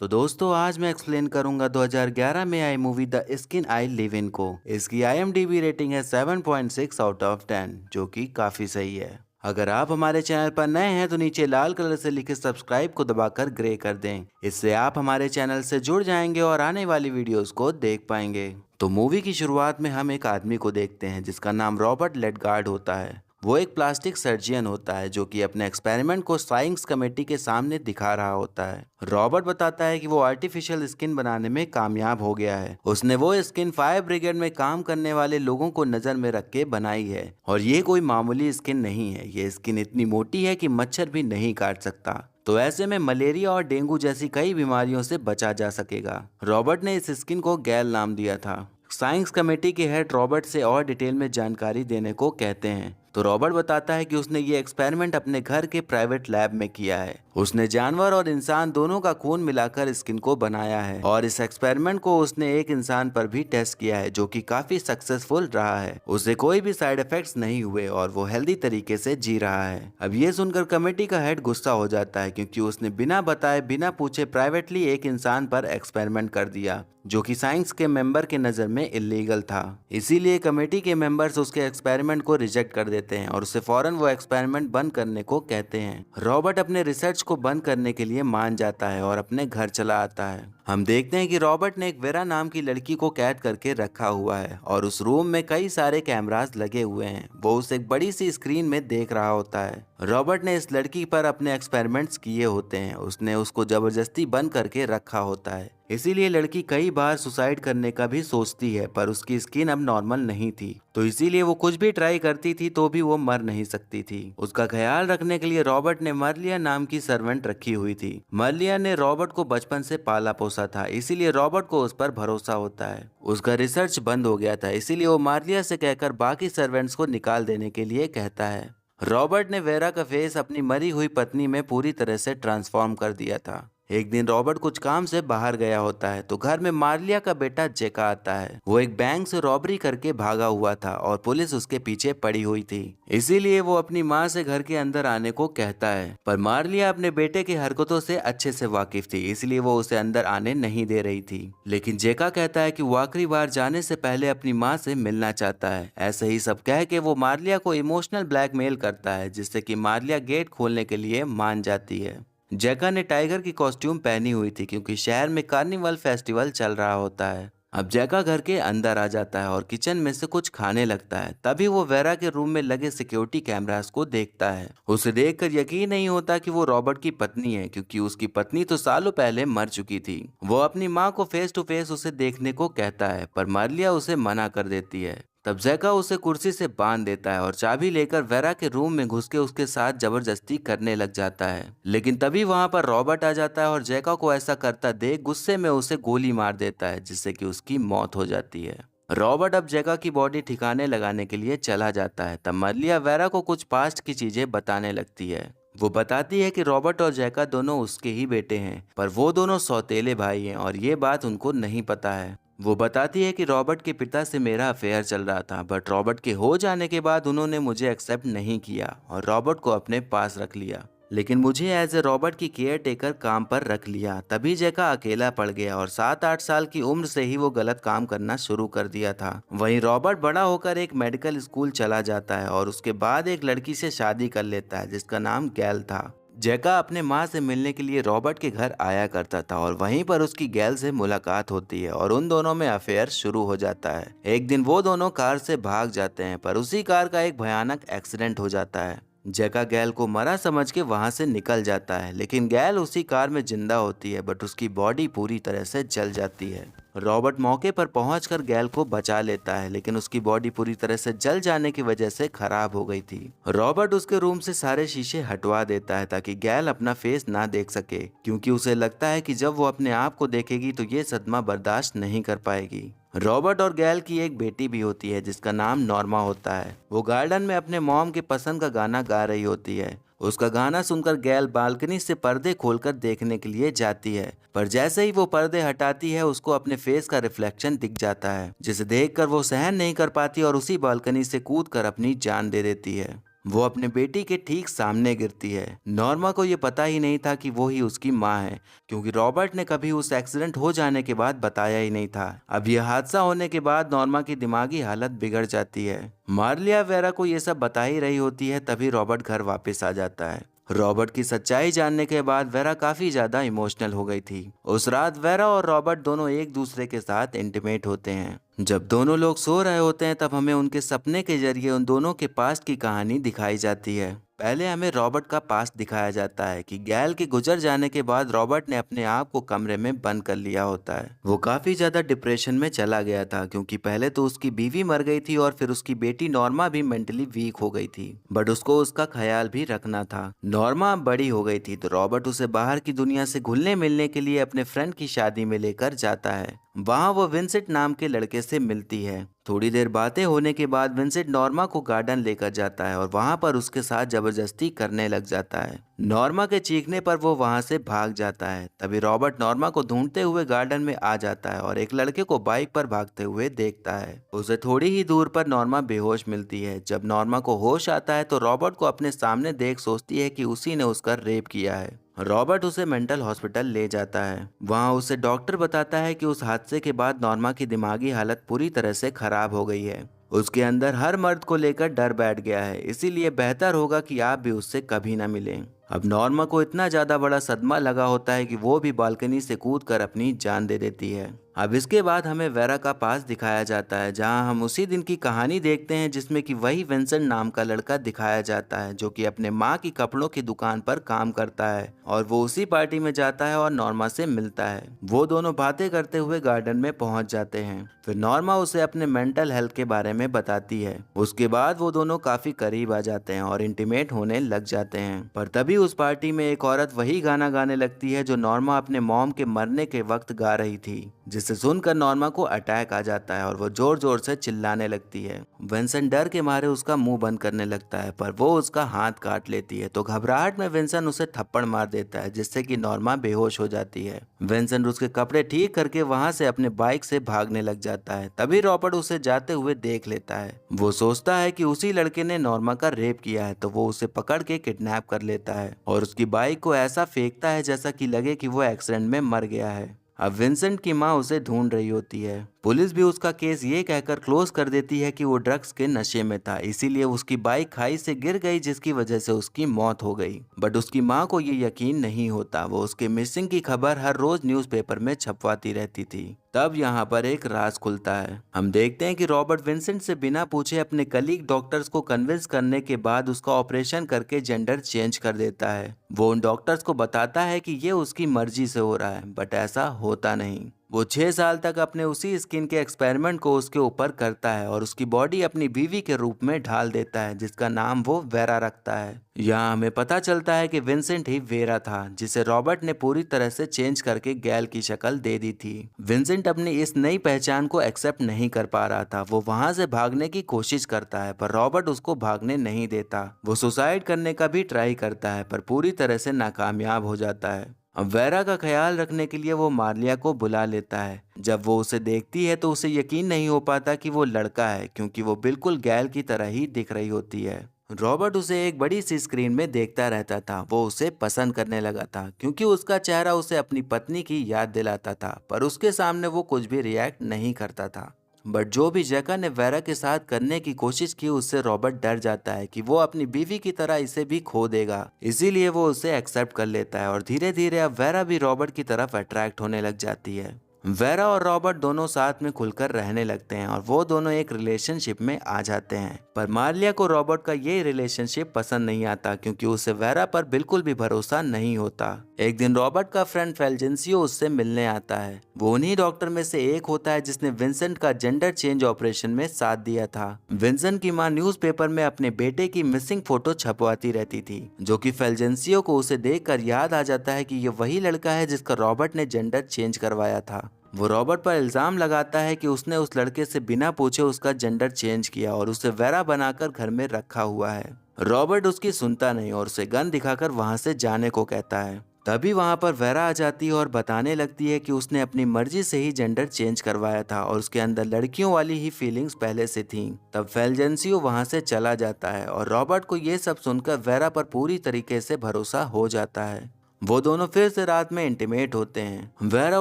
तो दोस्तों आज मैं एक्सप्लेन करूंगा 2011 में आई movie the skin I live in को। इसकी IMDb रेटिंग है 7.6 आउट ऑफ 10 जो कि काफी सही है। अगर आप हमारे चैनल पर नए हैं तो नीचे लाल कलर से लिखे सब्सक्राइब को दबाकर ग्रे कर दें। इससे आप हमारे चैनल से जुड़ जाएंगे और आने वाली वीडियोस को देख पाएंगे। तो मूवी की शुरुआत में हम एक आदमी को देखते हैं जिसका नाम रॉबर्ट लेडगार्ड होता है। वो एक प्लास्टिक सर्जियन होता है जो कि अपने एक्सपेरिमेंट को साइंस कमेटी के सामने दिखा रहा होता है। रॉबर्ट बताता है कि वो आर्टिफिशियल स्किन बनाने में कामयाब हो गया है। उसने वो स्किन फायर ब्रिगेड में काम करने वाले लोगों को नजर में रख के बनाई है और ये कोई मामूली स्किन नहीं है। ये स्किन इतनी मोटी है कि मच्छर भी नहीं काट सकता। तो ऐसे में मलेरिया और डेंगू जैसी कई बीमारियों से बचा जा सकेगा। रॉबर्ट ने इस स्किन को गैल नाम दिया था। साइंस कमेटी के हेड रॉबर्ट से और डिटेल में जानकारी देने को कहते हैं। तो रॉबर्ट बताता है कि उसने ये एक्सपेरिमेंट अपने घर के प्राइवेट लैब में किया है। उसने जानवर और इंसान दोनों का खून मिलाकर स्किन को बनाया है और इस एक्सपेरिमेंट को उसने एक इंसान पर भी टेस्ट किया है जो कि काफी सक्सेसफुल रहा है। उसे कोई भी साइड इफेक्ट्स नहीं हुए और वो हेल्दी तरीके से जी रहा है। अब ये सुनकर कमेटी का हेड गुस्सा हो जाता है क्योंकि उसने बिना बताए बिना पूछे प्राइवेटली एक इंसान पर एक्सपेरिमेंट कर दिया जो कि साइंस के मेंबर के नजर में इलीगल था। इसीलिए कमेटी के मेंबर्स उसके एक्सपेरिमेंट को रिजेक्ट कर देते हैं और उसे फौरन वो एक्सपेरिमेंट बंद करने को कहते हैं। रॉबर्ट अपने रिसर्च को बंद करने के लिए मान जाता है और अपने घर चला आता है। हम देखते हैं कि रॉबर्ट ने एक वेरा नाम की लड़की को कैद करके रखा हुआ है और उस रूम में कई सारे कैमरास लगे हुए हैं। वो उसे एक बड़ी सी स्क्रीन में देख रहा होता है। रॉबर्ट ने इस लड़की पर अपने एक्सपेरिमेंट्स किए होते हैं। उसने उसको जबरदस्ती बंद करके रखा होता है। इसीलिए लड़की कई बार सुसाइड करने का भी सोचती है पर उसकी स्किन अब नॉर्मल नहीं थी, तो इसीलिए वो कुछ भी ट्राई करती थी तो भी वो मर नहीं सकती थी। उसका ख्याल रखने के लिए रॉबर्ट ने मर्लिया नाम की सर्वेंट रखी हुई थी। मर्लिया ने रॉबर्ट को बचपन से पाला पोसा था, इसीलिए रॉबर्ट को उस पर भरोसा होता है। उसका रिसर्च बंद हो गया था, इसीलिए वो मार्लिया से कहकर बाकी सर्वेंट्स को निकाल देने के लिए कहता है। रॉबर्ट ने वेरा का फेस अपनी मरी हुई पत्नी में पूरी तरह से ट्रांसफॉर्म कर दिया था। एक दिन रॉबर्ट कुछ काम से बाहर गया होता है तो घर में मार्लिया का बेटा जेका आता है। वो एक बैंक से रॉबरी करके भागा हुआ था और पुलिस उसके पीछे पड़ी हुई थी। इसीलिए वो अपनी माँ से घर के अंदर आने को कहता है, पर मार्लिया अपने बेटे की हरकतों से अच्छे से वाकिफ थी, इसलिए वो उसे अंदर आने नहीं दे रही थी। लेकिन जेका कहता है कि वो आखिरी बार जाने से पहले अपनी माँ से मिलना चाहता है। ऐसे ही सब कह के वो मार्लिया को इमोशनल ब्लैकमेल करता है जिससे कि मार्लिया गेट खोलने के लिए मान जाती है। जैका ने टाइगर की कॉस्ट्यूम पहनी हुई थी क्योंकि शहर में कार्निवल फेस्टिवल चल रहा होता है। अब जैका घर के अंदर आ जाता है और किचन में से कुछ खाने लगता है। तभी वो वेरा के रूम में लगे सिक्योरिटी कैमरास को देखता है। उसे देखकर यकीन नहीं होता कि वो रॉबर्ट की पत्नी है क्योंकि उसकी पत्नी तो सालों पहले मर चुकी थी। वो अपनी माँ को फेस टू फेस उसे देखने को कहता है पर मार्लिया उसे मना कर देती है। तब जैका उसे कुर्सी से बांध देता है और चाबी लेकर वेरा के रूम में घुस के उसके साथ जबरदस्ती करने लग जाता है। लेकिन तभी वहां पर रॉबर्ट आ जाता है और जैका को ऐसा करता देख गुस्से में उसे गोली मार देता है जिससे कि उसकी मौत हो जाती है। रॉबर्ट अब जैका की बॉडी ठिकाने लगाने के लिए चला जाता है। तब मर्लिया वेरा को कुछ पास्ट की चीजें बताने लगती है। वो बताती है कि रॉबर्ट और जैका दोनों उसके ही बेटे हैं पर वो दोनों सौतेले भाई हैं और ये बात उनको नहीं पता है। वो बताती है कि रॉबर्ट के पिता से मेरा अफेयर चल रहा था बट रॉबर्ट के हो जाने के बाद उन्होंने मुझे एक्सेप्ट नहीं किया और रॉबर्ट को अपने पास रख लिया, लेकिन मुझे एज ए रॉबर्ट की केयर टेकर काम पर रख लिया। तभी जैका अकेला पड़ गया और 7-8 साल की उम्र से ही वो गलत काम करना शुरू कर दिया था। वहीं रॉबर्ट बड़ा होकर एक मेडिकल स्कूल चला जाता है और उसके बाद एक लड़की से शादी कर लेता है जिसका नाम गैल था। जैका अपने माँ से मिलने के लिए रॉबर्ट के घर आया करता था और वहीं पर उसकी गैल से मुलाकात होती है और उन दोनों में अफेयर शुरू हो जाता है। एक दिन वो दोनों कार से भाग जाते हैं पर उसी कार का एक भयानक एक्सीडेंट हो जाता है। जैका गैल को मरा समझ के वहां से निकल जाता है, लेकिन गैल उसी कार में जिंदा होती है बट उसकी बॉडी पूरी तरह से जल जाती है। रॉबर्ट मौके पर पहुंचकर गैल को बचा लेता है, लेकिन उसकी बॉडी पूरी तरह से जल जाने की वजह से खराब हो गई थी। रॉबर्ट उसके रूम से सारे शीशे हटवा देता है ताकि गैल अपना फेस ना देख सके, क्योंकि उसे लगता है कि जब वो अपने आप को देखेगी तो ये सदमा बर्दाश्त नहीं कर पाएगी। रॉबर्ट और गैल की एक बेटी भी होती है जिसका नाम नॉर्मा होता है। वो गार्डन में अपने मॉम के पसंद का गाना गा रही होती है। उसका गाना सुनकर गैल बालकनी से पर्दे खोलकर देखने के लिए जाती है, पर जैसे ही वो पर्दे हटाती है उसको अपने फेस का रिफ्लेक्शन दिख जाता है जिसे देखकर वो सहन नहीं कर पाती और उसी बालकनी से कूदकर अपनी जान दे देती है। वो अपने बेटी के ठीक सामने गिरती है। नॉर्मा को ये पता ही नहीं था कि वो ही उसकी माँ है, क्योंकि रॉबर्ट ने कभी उस एक्सीडेंट हो जाने के बाद बताया ही नहीं था। अब यह हादसा होने के बाद नॉर्मा की दिमागी हालत बिगड़ जाती है। मार्लिया वेरा को ये सब बता ही रही होती है, तभी रॉबर्ट घर वापस आ जाता है। रॉबर्ट की सच्चाई जानने के बाद वेरा काफी ज्यादा इमोशनल हो गई थी। उस रात वेरा और रॉबर्ट दोनों एक दूसरे के साथ इंटीमेट होते हैं। जब दोनों लोग सो रहे होते हैं तब हमें उनके सपने के जरिए उन दोनों के पास्ट की कहानी दिखाई जाती है। पहले हमें रॉबर्ट का पास्ट दिखाया जाता है कि गैल के गुजर जाने के बाद रॉबर्ट ने अपने आप को कमरे में बंद कर लिया होता है। वो काफी ज्यादा डिप्रेशन में चला गया था, क्योंकि पहले तो उसकी बीवी मर गई थी और फिर उसकी बेटी नॉर्मा भी मेंटली वीक हो गई थी, बट उसको उसका ख्याल भी रखना था। नॉर्मा अब बड़ी हो गई थी तो रॉबर्ट उसे बाहर की दुनिया से घुलने मिलने के लिए अपने फ्रेंड की शादी में लेकर जाता है। वहाँ वो विंसेंट नाम के लड़के से मिलती है। थोड़ी देर बातें होने के बाद विंसेंट नॉर्मा को गार्डन लेकर जाता है और वहाँ पर उसके साथ जबरदस्ती करने लग जाता है। नॉर्मा के चीखने पर वो वहाँ से भाग जाता है। तभी रॉबर्ट नॉर्मा को ढूंढते हुए गार्डन में आ जाता है और एक लड़के को बाइक पर भागते हुए देखता है। उसे थोड़ी ही दूर पर नॉर्मा बेहोश मिलती है। जब नॉर्मा को होश आता है तो रॉबर्ट को अपने सामने देख सोचती है कि उसी ने उसका रेप किया है। रॉबर्ट उसे मेंटल हॉस्पिटल ले जाता है। वहाँ उसे डॉक्टर बताता है कि उस हादसे के बाद नॉर्मा की दिमागी हालत पूरी तरह से खराब हो गई है। उसके अंदर हर मर्द को लेकर डर बैठ गया है, इसीलिए बेहतर होगा कि आप भी उससे कभी ना मिलें। अब नॉर्मा को इतना ज्यादा बड़ा सदमा लगा होता है कि वो भी बालकनी से कूदकर अपनी जान दे देती है। अब इसके बाद हमें वेरा का पास दिखाया जाता है, जहां हम उसी दिन की कहानी देखते हैं जिसमें कि वही विंसेंट नाम का लड़का दिखाया जाता है, जो कि अपने माँ की कपड़ों की दुकान पर काम करता है। और वो उसी पार्टी में जाता है और नॉर्मा से मिलता है। वो दोनों बातें करते हुए गार्डन में पहुंच जाते हैं। फिर नॉर्मा उसे अपने मेंटल हेल्थ के बारे में बताती है। उसके बाद वो दोनों काफी करीब आ जाते हैं और इंटीमेट होने लग जाते हैं। पर तभी उस पार्टी में एक औरत वही गाना गाने लगती है जो नॉर्मा अपने मॉम के मरने के वक्त गा रही थी, जिसे सुनकर नॉर्मा को अटैक आ जाता है और वो जोर जोर से चिल्लाने लगती है। विंसेंट डर के मारे उसका मुंह बंद करने लगता है, पर वो उसका हाथ काट लेती है। तो घबराहट में विंसेंट उसे थप्पड़ मार देता है, जिससे कि नॉर्मा बेहोश हो जाती है। विंसेंट उसके कपड़े ठीक करके वहां से अपने बाइक से भागने लग जाता है। तभी रॉबर्ट उसे जाते हुए देख लेता है। वो सोचता है कि उसी लड़के ने नॉर्मा का रेप किया है, तो वो उसे पकड़ के किडनैप कर लेता है और उसकी बाइक को ऐसा फेंकता है जैसा कि लगे कि वो एक्सीडेंट में मर गया है। अब विंसेंट की माँ उसे ढूंढ रही होती है। पुलिस भी उसका केस ये कहकर क्लोज कर देती है कि वो ड्रग्स के नशे में था, इसीलिए उसकी बाइक खाई से गिर गई, जिसकी वजह से उसकी मौत हो गई। बट उसकी माँ को ये यकीन नहीं होता। वो उसके मिसिंग की खबर हर रोज न्यूज़पेपर में छपवाती रहती थी। तब यहाँ पर एक राज खुलता है। हम देखते हैं कि रॉबर्ट विंसेंट से बिना पूछे अपने कलीग डॉक्टर्स को कन्विंस करने के बाद उसका ऑपरेशन करके जेंडर चेंज कर देता है। वो उन डॉक्टर्स को बताता है कि ये उसकी मर्जी से हो रहा है, बट ऐसा होता नहीं। वो 6 साल तक अपने उसी स्किन के एक्सपेरिमेंट को उसके ऊपर करता है और उसकी बॉडी अपनी बीवी के रूप में ढाल देता है, जिसका नाम वो वेरा रखता है। यहाँ हमें पता चलता है कि विंसेंट ही वेरा था, जिसे रॉबर्ट ने पूरी तरह से चेंज करके गैल की शक्ल दे दी थी। विंसेंट अपनी इस नई पहचान को एक्सेप्ट नहीं कर पा रहा था। वो वहां से भागने की कोशिश करता है, पर रॉबर्ट उसको भागने नहीं देता। वो सुसाइड करने का भी ट्राई करता है, पर पूरी तरह से नाकामयाब हो जाता है। अब वेरा का ख्याल रखने के लिए वो मार्लिया को बुला लेता है। जब वो उसे देखती है तो उसे यकीन नहीं हो पाता कि वो लड़का है, क्योंकि वो बिल्कुल गैल की तरह ही दिख रही होती है। रॉबर्ट उसे एक बड़ी सी स्क्रीन में देखता रहता था। वो उसे पसंद करने लगा था, क्योंकि उसका चेहरा उसे अपनी पत्नी की याद दिलाता था, पर उसके सामने वो कुछ भी रिएक्ट नहीं करता था। बट जो भी जैका ने वेरा के साथ करने की कोशिश की, उससे रॉबर्ट डर जाता है कि वो अपनी बीवी की तरह इसे भी खो देगा। इसीलिए वो उसे एक्सेप्ट कर लेता है और धीरे धीरे अब वेरा भी रॉबर्ट की तरफ अट्रैक्ट होने लग जाती है। वेरा और रॉबर्ट दोनों साथ में खुलकर रहने लगते हैं और वो दोनों एक रिलेशनशिप में आ जाते हैं। पर मार्लिया को रॉबर्ट का ये रिलेशनशिप पसंद नहीं आता, क्योंकि उसे वेरा पर बिल्कुल भी भरोसा नहीं होता। एक दिन रॉबर्ट का फ्रेंड फेल्जेंसियो उससे मिलने आता है। वो उन्हीं डॉक्टर में से एक होता है जिसने विंसेंट का जेंडर चेंज ऑपरेशन में साथ दिया था। विंसेंट की माँ न्यूज़पेपर में अपने बेटे की मिसिंग फोटो छपवाती रहती थी, जो कि फेल्जेंसियो को उसे देखकर याद आ जाता है कि ये वही लड़का है जिसका रॉबर्ट ने जेंडर चेंज करवाया था। वो रॉबर्ट पर इल्जाम लगाता है कि उसने उस लड़के से बिना पूछे उसका जेंडर चेंज किया और उसे वेरा बनाकर घर में रखा हुआ है। रॉबर्ट उसकी सुनता नहीं और उसे गन दिखाकर वहां से जाने को कहता है। तभी वहां पर वेरा आ जाती है और बताने लगती है कि उसने अपनी मर्जी से ही जेंडर चेंज करवाया था और उसके अंदर लड़कियों वाली ही फीलिंग्स पहले से थीं। तब फेल्जेंसियो वहां से चला जाता है और रॉबर्ट को ये सब सुनकर वेरा पर पूरी तरीके से भरोसा हो जाता है। वो दोनों फिर से रात में इंटीमेट होते हैं। वेरा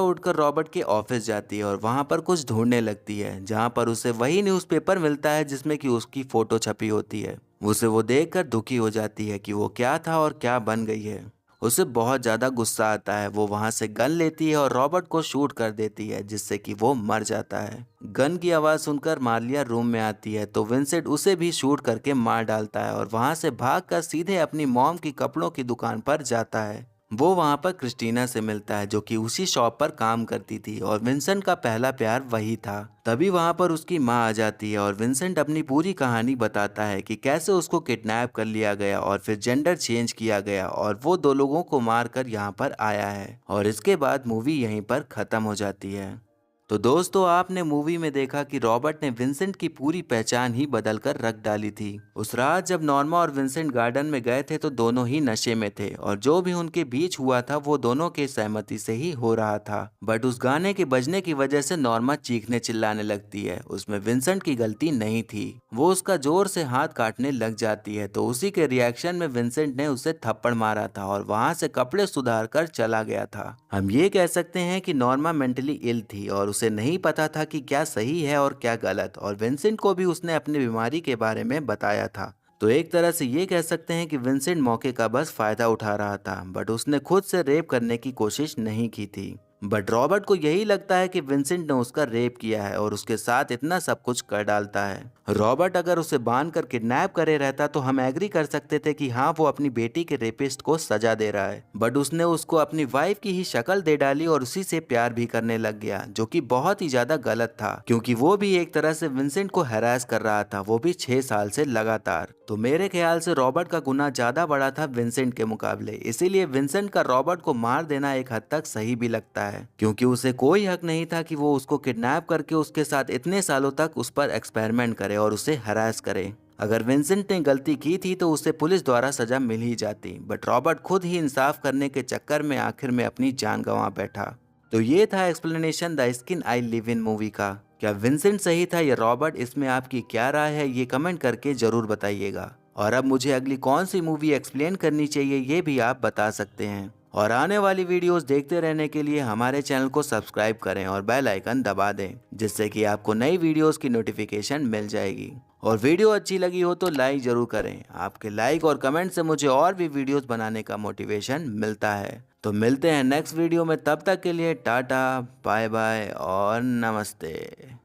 उठकर रॉबर्ट के ऑफिस जाती है और वहां पर कुछ ढूंढने लगती है, जहां पर उसे वही न्यूज़पेपर मिलता है जिसमें कि उसकी फोटो छपी होती है। उसे वो देखकर दुखी हो जाती है कि वो क्या था और क्या बन गई है। उसे बहुत ज्यादा गुस्सा आता है। वो वहां से गन लेती है और रॉबर्ट को शूट कर देती है, जिससे कि वो मर जाता है। गन की आवाज सुनकर मार्लिया रूम में आती है तो विंसेंट उसे भी शूट करके मार डालता है और वहां से भागकर सीधे अपनी मॉम की कपड़ों की दुकान पर जाता है। वो वहां पर क्रिस्टीना से मिलता है, जो कि उसी शॉप पर काम करती थी और विंसेंट का पहला प्यार वही था। तभी वहां पर उसकी माँ आ जाती है और विंसेंट अपनी पूरी कहानी बताता है कि कैसे उसको किडनैप कर लिया गया और फिर जेंडर चेंज किया गया और वो दो लोगों को मारकर यहाँ पर आया है। और इसके बाद मूवी यहीं पर खत्म हो जाती है। तो दोस्तों, आपने मूवी में देखा कि रॉबर्ट ने विंसेंट की पूरी पहचान ही बदल कर रख डाली थी। उस रात जब नॉर्मा और विंसेंट गार्डन में गए थे तो दोनों ही नशे में थे और जो भी उनके बीच हुआ था वो दोनों के सहमति से ही हो रहा था। बट उस गाने के बजने की वजह से नॉर्मा चीखने चिल्लाने लगती है। उसमें विंसेंट की गलती नहीं थी। वो उसका जोर से हाथ काटने लग जाती है तो उसी के रिएक्शन में विंसेंट ने उसे थप्पड़ मारा था और वहां से कपड़े सुधार कर चला गया था। हम ये कह सकते हैं कि नॉर्मा मेंटली इल थी और उसे नहीं पता था कि क्या सही है और क्या गलत, और विंसेंट को भी उसने अपनी बीमारी के बारे में बताया था। तो एक तरह से ये कह सकते हैं कि विंसेंट मौके का बस फायदा उठा रहा था, बट उसने खुद से रेप करने की कोशिश नहीं की थी। बट रॉबर्ट को यही लगता है कि विंसेंट ने उसका रेप किया है और उसके साथ इतना सब कुछ कर डालता है। रॉबर्ट अगर उसे बांध कर किडनैप करे रहता तो हम एग्री कर सकते थे कि हाँ, वो अपनी बेटी के रेपिस्ट को सजा दे रहा है। बट उसने उसको अपनी वाइफ की ही शक्ल दे डाली और उसी से प्यार भी करने लग गया, जो कि बहुत ही ज्यादा गलत था, क्योंकि वो भी एक तरह से विंसेंट को हैरास कर रहा था, वो भी 6 साल से लगातार। तो मेरे ख्याल से रॉबर्ट का गुनाह ज्यादा बड़ा था विंसेंट के मुकाबले, इसीलिए विंसेंट का रॉबर्ट को मार देना एक हद तक सही भी लगता है, क्योंकि उसे कोई हक नहीं था कि वो उसको किडनैप करके उसके साथ इतने सालों तक उस पर एक्सपेरिमेंट करे और उसे हरास करे। अगर विंसेंट ने गलती की थी तो उसे पुलिस द्वारा सजा मिल ही जाती, बट रॉबर्ट खुद ही इंसाफ करने के चक्कर में आखिर में अपनी जान गंवा बैठा। तो ये था explanation the skin I live in movie का। क्या विंसेंट सही था या रॉबर्ट, इसमें आपकी क्या राय है ये कमेंट करके जरूर बताइएगा। और अब मुझे अगली कौन सी मूवी एक्सप्लेन करनी चाहिए ये भी आप बता सकते हैं। और आने वाली वीडियोस देखते रहने के लिए हमारे चैनल को सब्सक्राइब करें और बेल आइकन दबा दें, जिससे कि आपको नई वीडियोस की नोटिफिकेशन मिल जाएगी। और वीडियो अच्छी लगी हो तो लाइक जरूर करें। आपके लाइक और कमेंट से मुझे और भी वीडियोस बनाने का मोटिवेशन मिलता है। तो मिलते हैं नेक्स्ट वीडियो में, तब तक के लिए टाटा, बाय बाय और नमस्ते।